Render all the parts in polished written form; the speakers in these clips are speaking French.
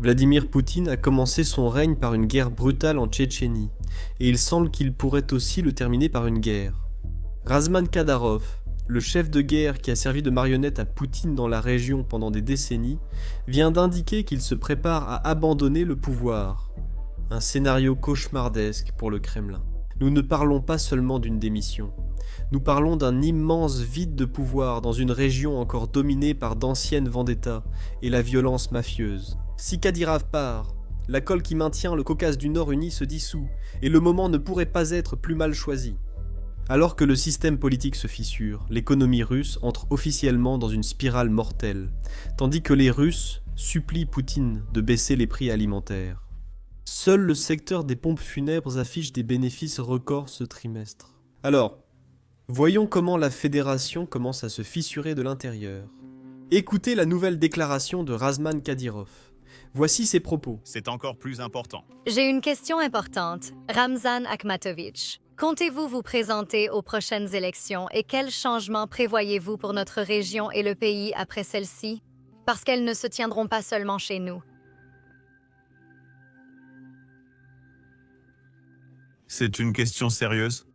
Vladimir Poutine a commencé son règne par une guerre brutale en Tchétchénie, et il semble qu'il pourrait aussi le terminer par une guerre. Razman Kadyrov, le chef de guerre qui a servi de marionnette à Poutine dans la région pendant des décennies, vient d'indiquer qu'il se prépare à abandonner le pouvoir. Un scénario cauchemardesque pour le Kremlin. Nous ne parlons pas seulement d'une démission. Nous parlons d'un immense vide de pouvoir dans une région encore dominée par d'anciennes vendettas et la violence mafieuse. Si Kadyrov part, la colle qui maintient le Caucase du Nord uni se dissout, et le moment ne pourrait pas être plus mal choisi. Alors que le système politique se fissure, l'économie russe entre officiellement dans une spirale mortelle, tandis que les Russes supplient Poutine de baisser les prix alimentaires. Seul le secteur des pompes funèbres affiche des bénéfices records ce trimestre. Alors, voyons comment la fédération commence à se fissurer de l'intérieur. Écoutez la nouvelle déclaration de Razman Kadyrov. Voici ses propos. C'est encore plus important. J'ai une question importante. Ramzan Akhmatovitch, comptez-vous vous présenter aux prochaines élections et quels changements prévoyez-vous pour notre région et le pays après celles-ci? Parce qu'elles ne se tiendront pas seulement chez nous. C'est une question sérieuse.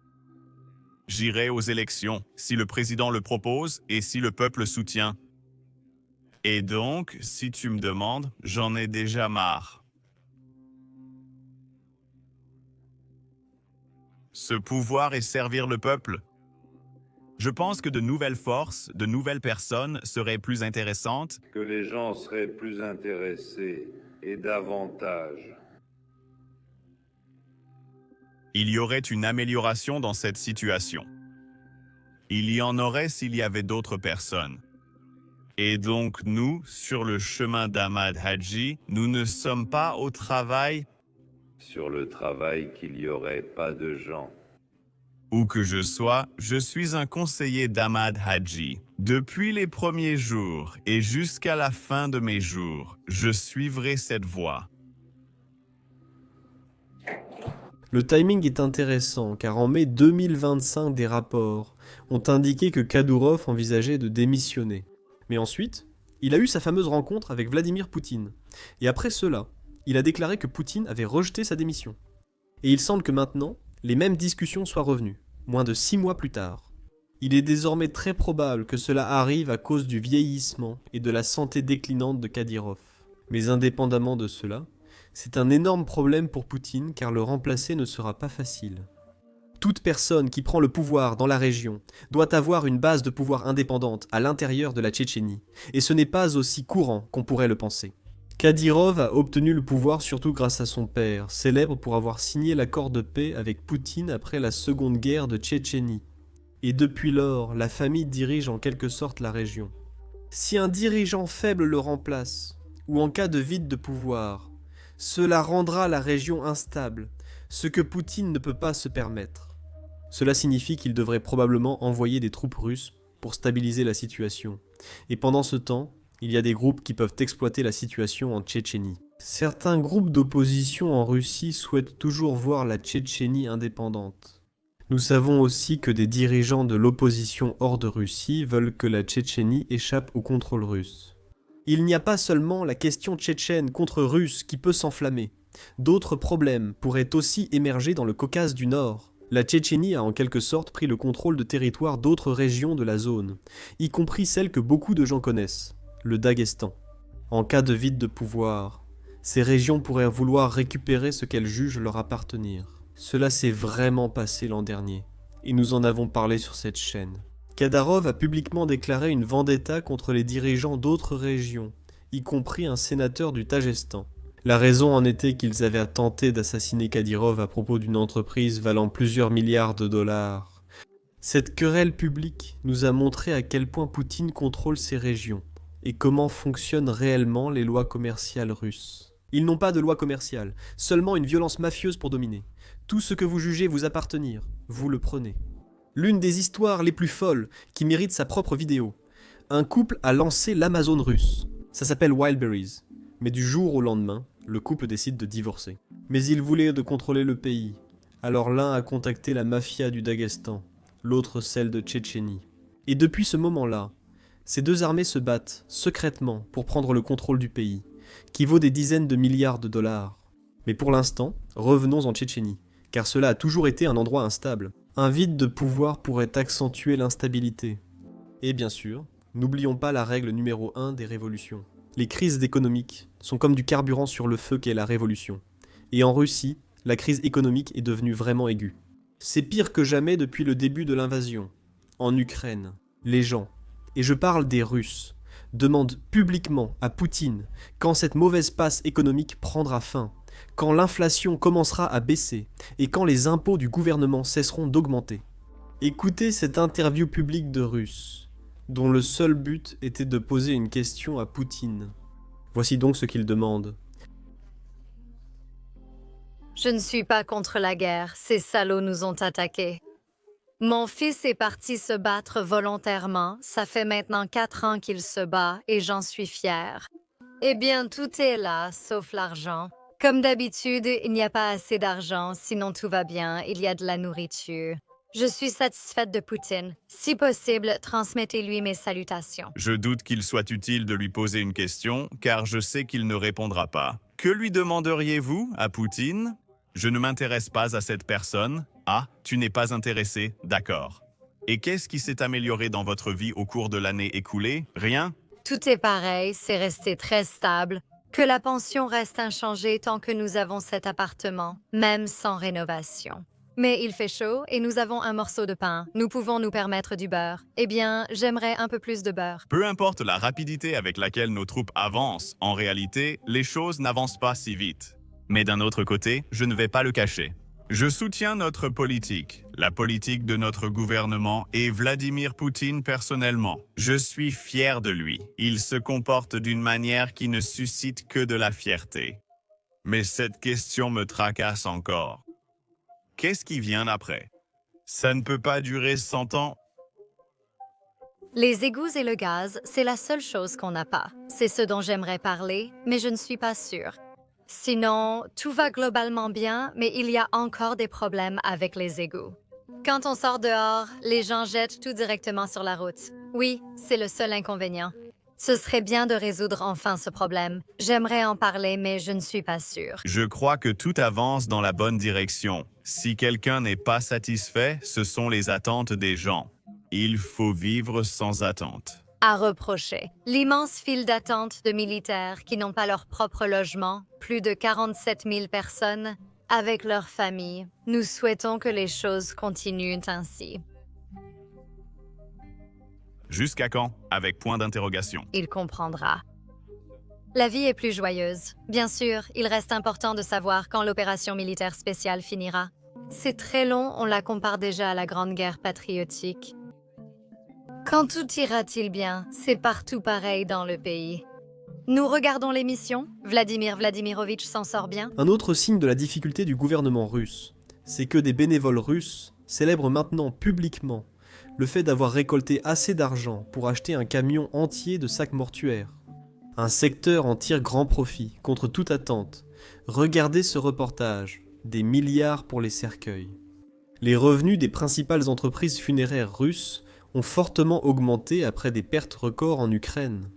J'irai aux élections si le président le propose et si le peuple soutient. Et donc, si tu me demandes, j'en ai déjà marre. Ce pouvoir est servir le peuple. Je pense que de nouvelles forces, de nouvelles personnes seraient plus intéressantes. Que les gens seraient plus intéressés et davantage. Il y aurait une amélioration dans cette situation. Il y en aurait s'il y avait d'autres personnes. Et donc nous, sur le chemin d'Ahmad Hadji, nous ne sommes pas au travail. Sur le travail qu'il n'y aurait pas de gens. Où que je sois, je suis un conseiller d'Ahmad Hadji. Depuis les premiers jours et jusqu'à la fin de mes jours, je suivrai cette voie. Le timing est intéressant car en mai 2025 des rapports ont indiqué que Kadyrov envisageait de démissionner. Mais ensuite, il a eu sa fameuse rencontre avec Vladimir Poutine. Et après cela, il a déclaré que Poutine avait rejeté sa démission. Et il semble que maintenant, les mêmes discussions soient revenues, moins de 6 mois plus tard. Il est désormais très probable que cela arrive à cause du vieillissement et de la santé déclinante de Kadyrov. Mais indépendamment de cela, c'est un énorme problème pour Poutine car le remplacer ne sera pas facile. Toute personne qui prend le pouvoir dans la région doit avoir une base de pouvoir indépendante à l'intérieur de la Tchétchénie, et ce n'est pas aussi courant qu'on pourrait le penser. Kadyrov a obtenu le pouvoir surtout grâce à son père, célèbre pour avoir signé l'accord de paix avec Poutine après la seconde guerre de Tchétchénie. Et depuis lors, la famille dirige en quelque sorte la région. Si un dirigeant faible le remplace, ou en cas de vide de pouvoir, cela rendra la région instable, ce que Poutine ne peut pas se permettre. Cela signifie qu'il devrait probablement envoyer des troupes russes pour stabiliser la situation. Et pendant ce temps, il y a des groupes qui peuvent exploiter la situation en Tchétchénie. Certains groupes d'opposition en Russie souhaitent toujours voir la Tchétchénie indépendante. Nous savons aussi que des dirigeants de l'opposition hors de Russie veulent que la Tchétchénie échappe au contrôle russe. Il n'y a pas seulement la question tchétchène contre russe qui peut s'enflammer. D'autres problèmes pourraient aussi émerger dans le Caucase du Nord. La Tchétchénie a en quelque sorte pris le contrôle de territoires d'autres régions de la zone, y compris celles que beaucoup de gens connaissent, le Daghestan. En cas de vide de pouvoir, ces régions pourraient vouloir récupérer ce qu'elles jugent leur appartenir. Cela s'est vraiment passé l'an dernier, et nous en avons parlé sur cette chaîne. Kadyrov a publiquement déclaré une vendetta contre les dirigeants d'autres régions, y compris un sénateur du Daghestan. La raison en était qu'ils avaient tenté d'assassiner Kadyrov à propos d'une entreprise valant plusieurs milliards de dollars. Cette querelle publique nous a montré à quel point Poutine contrôle ces régions et comment fonctionnent réellement les lois commerciales russes. Ils n'ont pas de loi commerciale, seulement une violence mafieuse pour dominer. Tout ce que vous jugez vous appartenir, vous le prenez. L'une des histoires les plus folles qui mérite sa propre vidéo. Un couple a lancé l'Amazon russe. Ça s'appelle Wildberries. Mais du jour au lendemain, le couple décide de divorcer. Mais ils voulaient de contrôler le pays. Alors l'un a contacté la mafia du Daghestan, l'autre celle de Tchétchénie. Et depuis ce moment-là, ces deux armées se battent secrètement pour prendre le contrôle du pays, qui vaut des dizaines de milliards de dollars. Mais pour l'instant, revenons en Tchétchénie, car cela a toujours été un endroit instable. Un vide de pouvoir pourrait accentuer l'instabilité. Et bien sûr, n'oublions pas la règle numéro 1 des révolutions. Les crises économiques sont comme du carburant sur le feu qu'est la révolution. Et en Russie, la crise économique est devenue vraiment aiguë. C'est pire que jamais depuis le début de l'invasion. En Ukraine, les gens, et je parle des Russes, demandent publiquement à Poutine quand cette mauvaise passe économique prendra fin, quand l'inflation commencera à baisser et quand les impôts du gouvernement cesseront d'augmenter. Écoutez cette interview publique de Russes, dont le seul but était de poser une question à Poutine. Voici donc ce qu'il demande. Je ne suis pas contre la guerre, ces salauds nous ont attaqués. Mon fils est parti se battre volontairement, ça fait maintenant 4 ans qu'il se bat et j'en suis fière. Eh bien, tout est là, sauf l'argent. Comme d'habitude, il n'y a pas assez d'argent, sinon tout va bien, il y a de la nourriture. Je suis satisfaite de Poutine. Si possible, transmettez-lui mes salutations. Je doute qu'il soit utile de lui poser une question, car je sais qu'il ne répondra pas. Que lui demanderiez-vous à Poutine ? Je ne m'intéresse pas à cette personne. Ah, tu n'es pas intéressé, d'accord. Et qu'est-ce qui s'est amélioré dans votre vie au cours de l'année écoulée ? Rien ? Tout est pareil, c'est resté très stable. Que la pension reste inchangée tant que nous avons cet appartement, même sans rénovation. Mais il fait chaud et nous avons un morceau de pain. Nous pouvons nous permettre du beurre. Eh bien, j'aimerais un peu plus de beurre. Peu importe la rapidité avec laquelle nos troupes avancent, en réalité, les choses n'avancent pas si vite. Mais d'un autre côté, je ne vais pas le cacher. Je soutiens notre politique, la politique de notre gouvernement et Vladimir Poutine personnellement. Je suis fier de lui. Il se comporte d'une manière qui ne suscite que de la fierté. Mais cette question me tracasse encore. Qu'est-ce qui vient après ? Ça ne peut pas durer 100 ans. Les égouts et le gaz, c'est la seule chose qu'on n'a pas. C'est ce dont j'aimerais parler, mais je ne suis pas sûre. Sinon, tout va globalement bien, mais il y a encore des problèmes avec les égouts. Quand on sort dehors, les gens jettent tout directement sur la route. Oui, c'est le seul inconvénient. Ce serait bien de résoudre enfin ce problème. J'aimerais en parler, mais je ne suis pas sûre. Je crois que tout avance dans la bonne direction. Si quelqu'un n'est pas satisfait, ce sont les attentes des gens. Il faut vivre sans attente. À reprocher. L'immense file d'attente de militaires qui n'ont pas leur propre logement, plus de 47 000 personnes, avec leurs familles. Nous souhaitons que les choses continuent ainsi. Jusqu'à quand ? Avec point d'interrogation. Il comprendra. La vie est plus joyeuse. Bien sûr, il reste important de savoir quand l'opération militaire spéciale finira. C'est très long, on la compare déjà à la Grande Guerre patriotique. Quand tout ira-t-il bien? C'est partout pareil dans le pays. Nous regardons l'émission. Vladimir Vladimirovitch s'en sort bien. Un autre signe de la difficulté du gouvernement russe, c'est que des bénévoles russes célèbrent maintenant publiquement le fait d'avoir récolté assez d'argent pour acheter un camion entier de sacs mortuaires. Un secteur en tire grand profit, contre toute attente. Regardez ce reportage, des milliards pour les cercueils. Les revenus des principales entreprises funéraires russes ont fortement augmenté après des pertes records en Ukraine.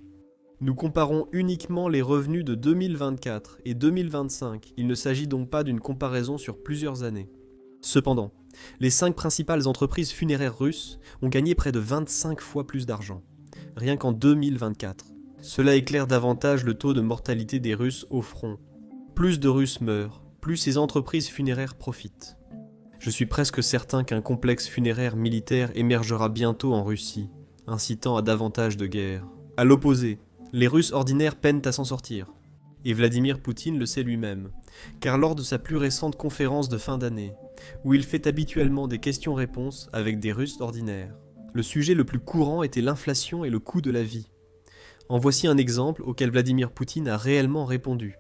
Nous comparons uniquement les revenus de 2024 et 2025, il ne s'agit donc pas d'une comparaison sur plusieurs années. Cependant, les 5 principales entreprises funéraires russes ont gagné près de 25 fois plus d'argent, rien qu'en 2024. Cela éclaire davantage le taux de mortalité des Russes au front. Plus de Russes meurent, plus ces entreprises funéraires profitent. Je suis presque certain qu'un complexe funéraire militaire émergera bientôt en Russie, incitant à davantage de guerres. À l'opposé, les Russes ordinaires peinent à s'en sortir. Et Vladimir Poutine le sait lui-même, car lors de sa plus récente conférence de fin d'année, où il fait habituellement des questions-réponses avec des Russes ordinaires, le sujet le plus courant était l'inflation et le coût de la vie. En voici un exemple auquel Vladimir Poutine a réellement répondu.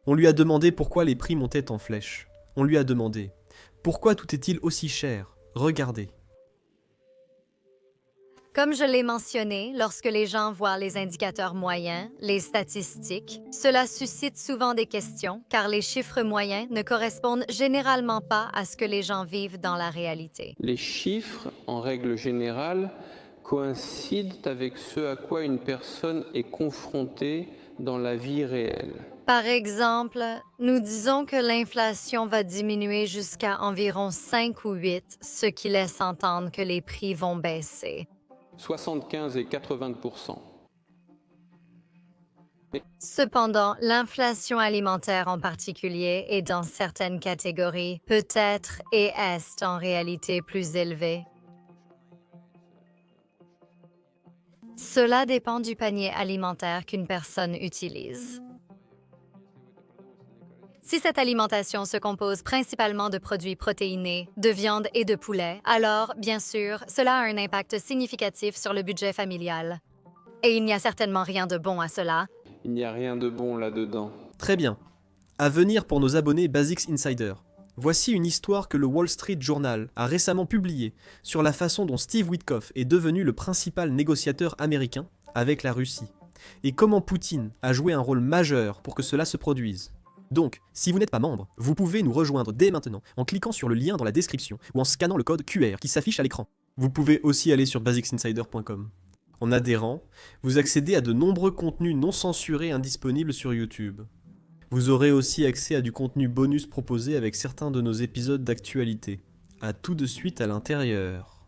On lui a demandé pourquoi les prix montaient en flèche. On lui a demandé « Pourquoi tout est-il aussi cher ? Regardez ». Comme je l'ai mentionné, lorsque les gens voient les indicateurs moyens, les statistiques, cela suscite souvent des questions car les chiffres moyens ne correspondent généralement pas à ce que les gens vivent dans la réalité. Les chiffres, en règle générale, coïncident avec ce à quoi une personne est confrontée dans la vie réelle. Par exemple, nous disons que l'inflation va diminuer jusqu'à environ 5 ou 8, ce qui laisse entendre que les prix vont baisser. 75 et 80%. Cependant, l'inflation alimentaire en particulier et dans certaines catégories peut être et est en réalité plus élevée. Cela dépend du panier alimentaire qu'une personne utilise. Si cette alimentation se compose principalement de produits protéinés, de viande et de poulet, alors, bien sûr, cela a un impact significatif sur le budget familial. Et il n'y a certainement rien de bon à cela. Il n'y a rien de bon là-dedans. Très bien. À venir pour nos abonnés Basics Insider. Voici une histoire que le Wall Street Journal a récemment publiée sur la façon dont Steve Witkoff est devenu le principal négociateur américain avec la Russie, et comment Poutine a joué un rôle majeur pour que cela se produise. Donc, si vous n'êtes pas membre, vous pouvez nous rejoindre dès maintenant en cliquant sur le lien dans la description ou en scannant le code QR qui s'affiche à l'écran. Vous pouvez aussi aller sur basicsinsider.com. En adhérant, vous accédez à de nombreux contenus non censurés indisponibles sur YouTube. Vous aurez aussi accès à du contenu bonus proposé avec certains de nos épisodes d'actualité. A tout de suite à l'intérieur.